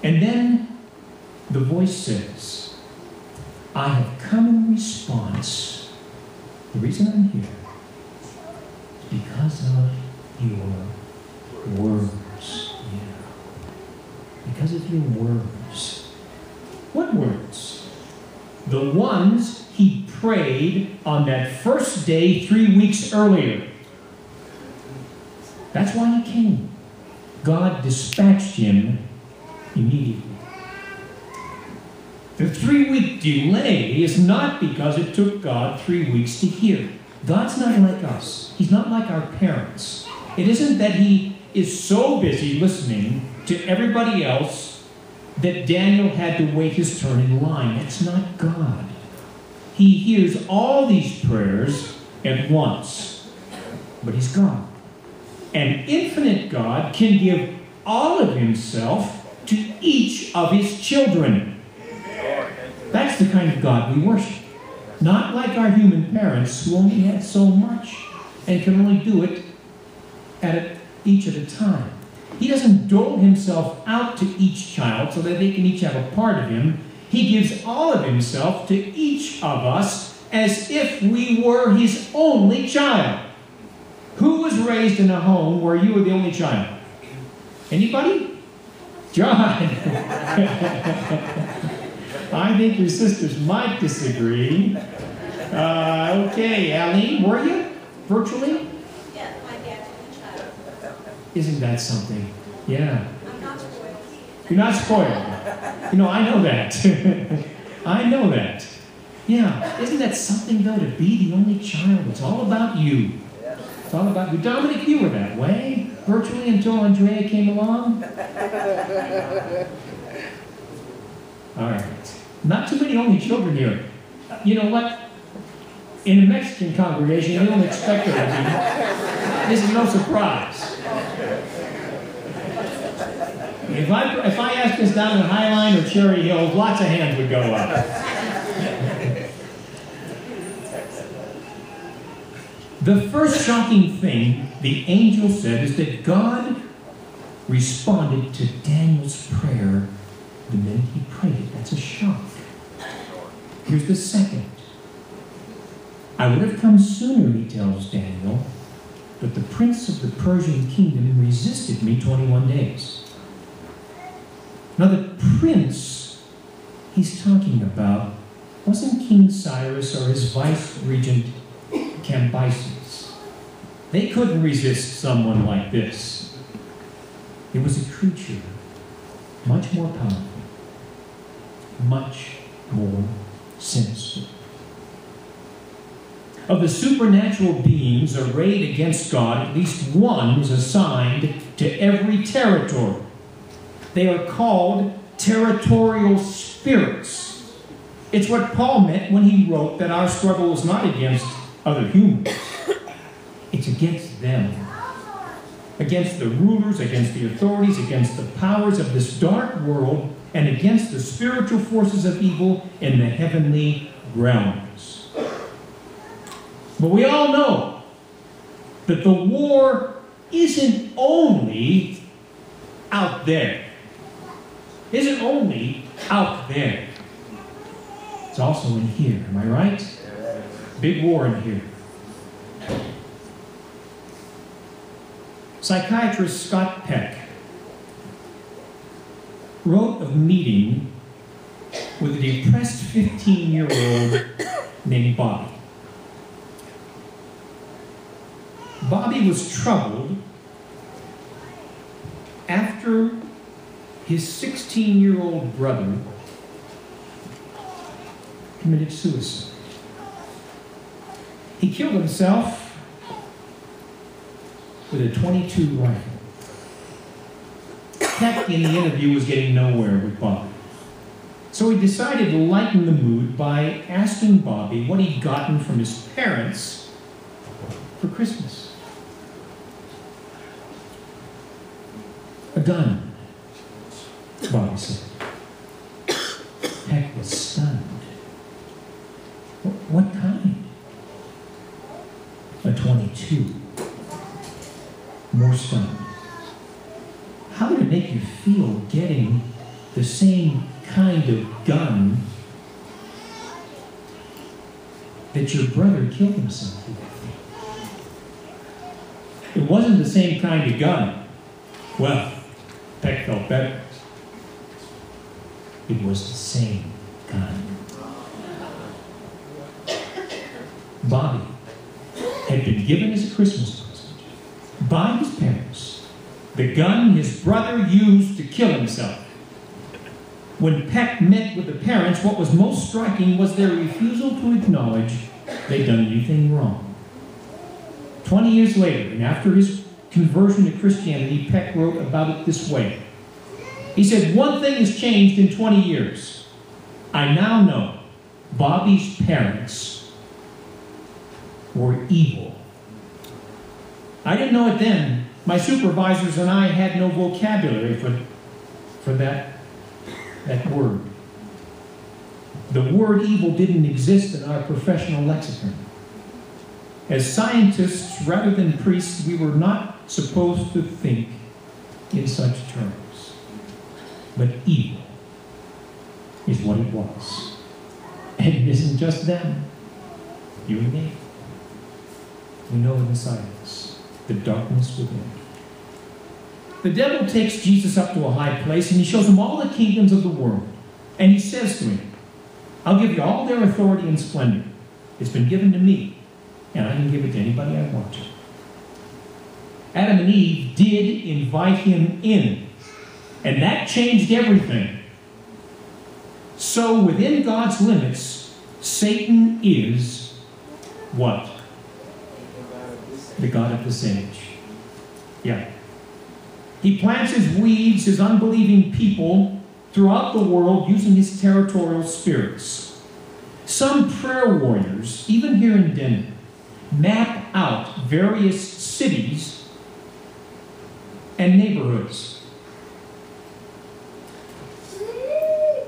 And then the voice says, I have come in response. The reason I'm here is because of your words. Yeah. Because of your words. What words? The ones he prayed on that first day 3 weeks earlier. That's why he came. God dispatched him immediately. The 3-week delay is not because it took God 3 weeks to hear. God's not like us. He's not like our parents. It isn't that he is so busy listening to everybody else that Daniel had to wait his turn in line. That's not God. He hears all these prayers at once. But he's God. An infinite God can give all of himself to each of his children. That's the kind of God we worship. Not like our human parents who only had so much and can only do it each at a time. He doesn't dole himself out to each child so that they can each have a part of him. He gives all of himself to each of us as if we were his only child. Who was raised in a home where you were the only child? Anybody? John. I think your sisters might disagree. Okay, Allie, were you? Virtually? Yeah, my dad's only child. Isn't that something? Yeah. I'm not spoiled. You're not spoiled. You know, I know that. I know that. Yeah. Isn't that something, though, to be the only child? It's all about you. It's all about you. Dominic, you were that way, virtually until Andrea came along. All right. Not too many only children here. You know what? In a Mexican congregation, you don't expect there to be. This is no surprise. If I asked this down in Highline or Cherry Hill, lots of hands would go up. The first shocking thing the angel said is that God responded to Daniel's prayer the minute he prayed it. That's a shock. Here's the second. I would have come sooner, he tells Daniel, but the prince of the Persian kingdom resisted me 21 days. Now the prince he's talking about wasn't King Cyrus or his vice-regent Cambyses. They couldn't resist someone like this. It was a creature much more powerful, much more sinister. Of the supernatural beings arrayed against God, at least one is assigned to every territory. They are called territorial spirits. It's what Paul meant when he wrote that our struggle is not against other humans. It's against them. Against the rulers, against the authorities, against the powers of this dark world, and against the spiritual forces of evil in the heavenly realms. But we all know that the war isn't only out there. Isn't only out there. It's also in here. Am I right? Big war in here. Psychiatrist Scott Peck wrote of meeting with a depressed 15-year-old named Bobby. Bobby was troubled after his 16-year-old brother committed suicide. He killed himself with a .22 rifle. Peck, in the interview, was getting nowhere with Bobby. So he decided to lighten the mood by asking Bobby what he'd gotten from his parents for Christmas. A gun, Bobby said. Peck was stunned. What kind? A .22. More stunned. How did it make you feel getting the same kind of gun that your brother killed himself with. It wasn't the same kind of gun. Well, Peck felt better. It was the same gun. Bobby had been given as a Christmas present by his parents the gun his brother used to kill himself. When Peck met with the parents, what was most striking was their refusal to acknowledge they'd done anything wrong. 20 years later, and after his conversion to Christianity, Peck wrote about it this way. He said, "One thing has changed in 20 years. I now know Bobby's parents were evil. I didn't know it then. My supervisors and I had no vocabulary for that word. The word evil didn't exist in our professional lexicon. As scientists, rather than priests, we were not supposed to think in such terms. But evil is what it was. And it isn't just them. You and me. We know inside us the darkness within. The devil takes Jesus up to a high place and he shows him all the kingdoms of the world. And he says to him, I'll give you all their authority and splendor. It's been given to me, and I can give it to anybody I want to. Adam and Eve did invite him in, and that changed everything. So within God's limits, Satan is what? The god of this age. Yeah. He plants his weeds, his unbelieving people, throughout the world using his territorial spirits. Some prayer warriors, even here in Denver, map out various cities and neighborhoods.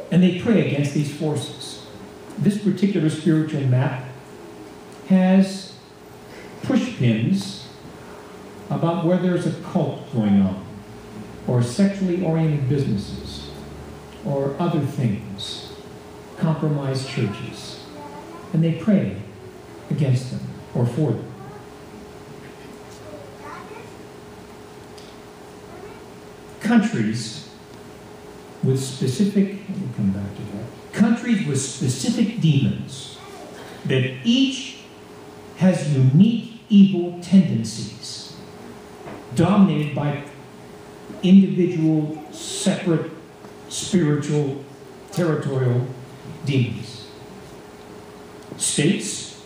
And they pray against these forces. This particular spiritual map has pushpins about where there's a cult going on, or sexually oriented businesses, or other things, compromised churches. And they pray against them or for them. Countries with specific, we'll come back to that, countries with specific demons that each has unique evil tendencies, dominated by individual, separate, spiritual, territorial demons. States,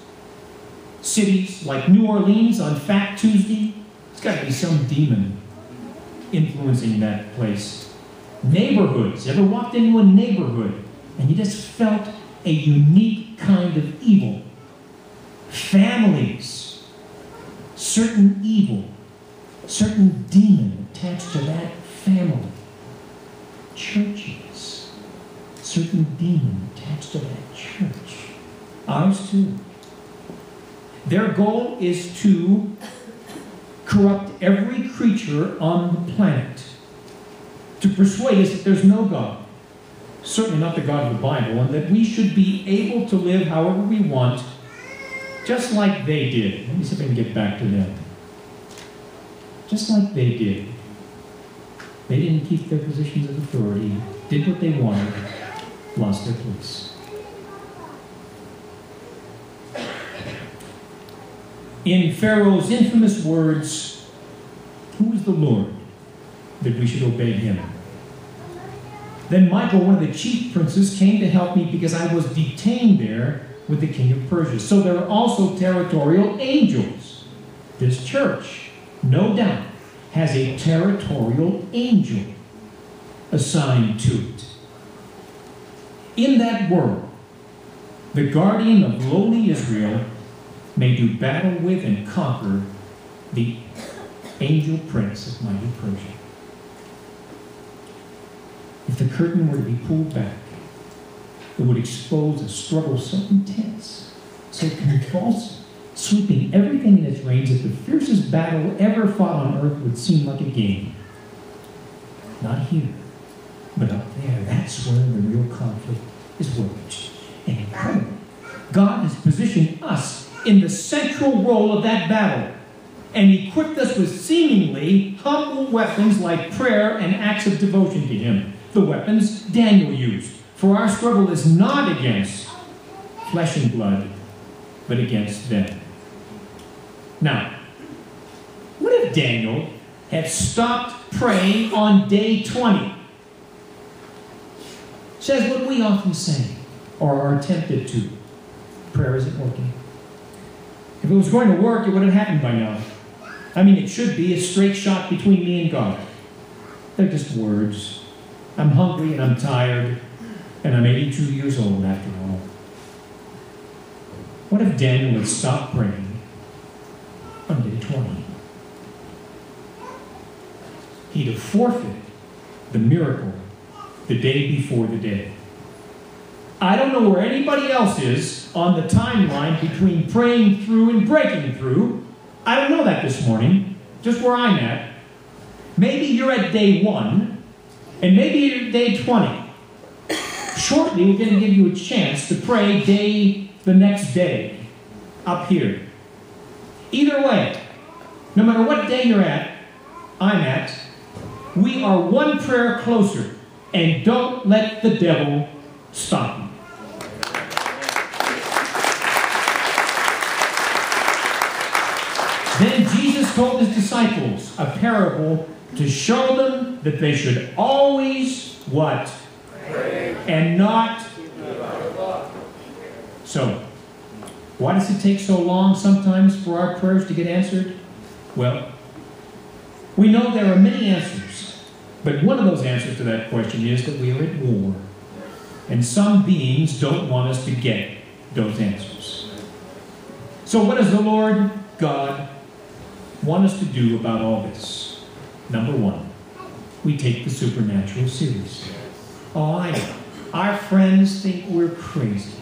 cities like New Orleans on Fat Tuesday, it's got to be some demon influencing that place. Neighborhoods, ever walked into a neighborhood and you just felt a unique kind of evil? Families, certain evil, certain demon attached to that family. Churches, certain demon attached to that church. Ours too. Their goal is to corrupt every creature on the planet, to persuade us that there's no God, certainly not the God of the Bible, and that we should be able to live however we want, just like they did. Let me see if I can get back to them. Just like they did. They didn't keep their positions of authority, did what they wanted, lost their place. In Pharaoh's infamous words, who is the Lord that we should obey him? Then Michael, one of the chief princes, came to help me because I was detained there with the king of Persia. So there are also territorial angels. This church, no doubt, has a territorial angel assigned to it. In that world, the guardian of lowly Israel may do battle with and conquer the angel prince of mighty Persia. If the curtain were to be pulled back, it would expose a struggle so intense, so convulsive, sweeping everything in its range that the fiercest battle ever fought on earth would seem like a game. Not here, but up there. That's where the real conflict is waged. And incredibly, God has positioned us in the central role of that battle and equipped us with seemingly humble weapons like prayer and acts of devotion to Him. The weapons Daniel used. For our struggle is not against flesh and blood, but against them. Now, what if Daniel had stopped praying on day 20? Says what we often say, or are tempted to. Prayer isn't working. If it was going to work, it would have happened by now. I mean, it should be a straight shot between me and God. They're just words. I'm hungry and I'm tired, and I'm 82 years old after all. What if Daniel had stopped praying on day 20? He'd have forfeited the miracle the day before the day. I don't know where anybody else is on the timeline between praying through and breaking through. I don't know that this morning, just where I'm at. Maybe you're at day 1, and maybe you're at day 20. Shortly, we're going to give you a chance to pray the next day up here. Either way, no matter what day you're at, I'm at, we are one prayer closer, and don't let the devil stop you. Then Jesus told his disciples a parable to show them that they should always, what? Pray. And not. So, why does it take so long sometimes for our prayers to get answered? Well, we know there are many answers, but one of those answers to that question is that we are at war. And some beings don't want us to get those answers. So what does the Lord God want us to do about all this? Number 1, we take the supernatural seriously. Oh, I know. Our friends think we're crazy.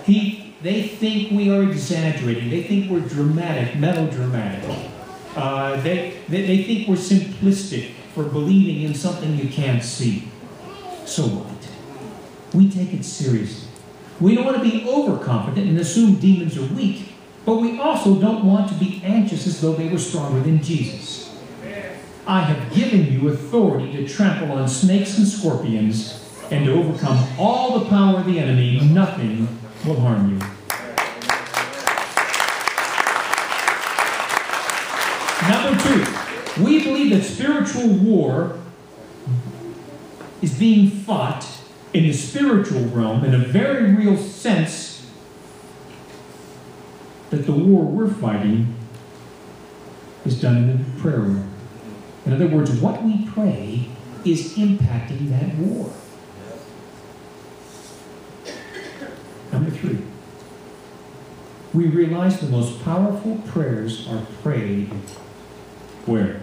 They think we are exaggerating. They think we're dramatic, melodramatic. They think we're simplistic for believing in something you can't see. So what? We take it seriously. We don't want to be overconfident and assume demons are weak, but we also don't want to be anxious as though they were stronger than Jesus. I have given you authority to trample on snakes and scorpions and to overcome all the power of the enemy. Nothing will harm you. Number 2, we believe that spiritual war is being fought in the spiritual realm in a very real sense, that the war we're fighting is done in the prayer realm. In other words, what we pray is impacting that war. Number 3, we realize the most powerful prayers are prayed where?